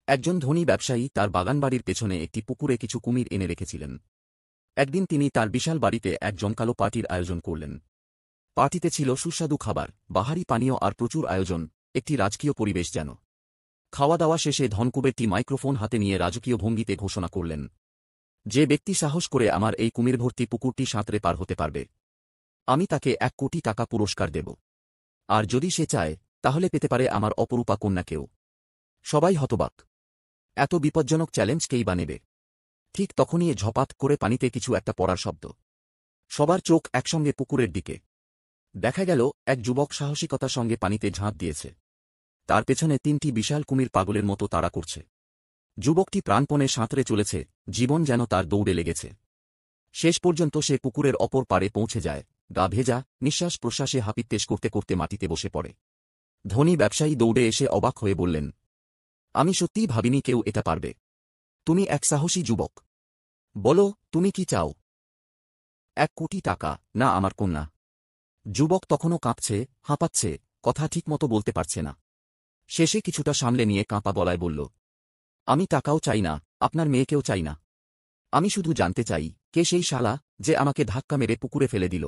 একজন ধনী ব্যবসায়ী তার বাগানবাড়ির পেছনে একটি পুকুরে কিছু কুমির এনে রেখেছিলেন। একদিন তিনি তার বিশাল বাড়িতে এক জমকালো পার্টির আয়োজন করলেন। পার্টিতে ছিল সুস্বাদু খাবার, বাহারি পানীয় আর প্রচুর আয়োজন, একটি রাজকীয় পরিবেশ যেন। খাওয়া দাওয়া শেষে ধনকুবেরটি মাইক্রোফোন হাতে নিয়ে রাজকীয় ভঙ্গিতে ঘোষণা করলেন, যে ব্যক্তি সাহস করে আমার এই কুমির ভর্তি পুকুরটি সাঁতরে পার হতে পারবে, আমি তাকে 1 কোটি টাকা পুরস্কার দেব। আর যদি সে চায়, তাহলে পেতে পারে আমার অপরূপা কন্যাকেও। সবাই হতবাক। এত বিপজ্জনক চ্যালেঞ্জ কেই বা নেবে? ঠিক তখনই ঝপাত করে পানিতে কিছু একটা পড়ার শব্দ। সবার চোখ একসঙ্গে পুকুরের দিকে। দেখা গেল এক যুবক সাহসিকতার সঙ্গে পানিতে ঝাঁপ দিয়েছে। তার পেছনে 3টি বিশাল কুমির পাগলের মতো তাড়া করছে। যুবকটি প্রাণপণে সাঁতরে চলেছে, জীবন যেন তার দৌড়ে লেগেছে। শেষ পর্যন্ত সে পুকুরের অপর পাড়ে পৌঁছে যায়, গা ভেজা, নিঃশ্বাস প্রশ্বাসে হাপিত্তেশ করতে করতে মাটিতে বসে পড়ে। ধনী ব্যবসায়ী দৌড়ে এসে অবাক হয়ে বললেন, আমি সত্যিই ভাবিনি কেউ এটা পারবে। তুমি এক সাহসী যুবক। বলো, তুমি কি চাও? 1 কোটি টাকা, না আমার কন্যা। যুবক তখনও কাঁপছে, হাঁপাচ্ছে, কথা ঠিকমতো বলতে পারছে না। শেষে কিছুটা সামলে নিয়ে কাঁপা গলায় বলল, আমি টাকাও চাই না, আপনার মেয়েকেও চাই না। আমি শুধু জানতে চাই, কে সেই শালা, যে আমাকে ধাক্কা মেরে পুকুরে ফেলে দিল।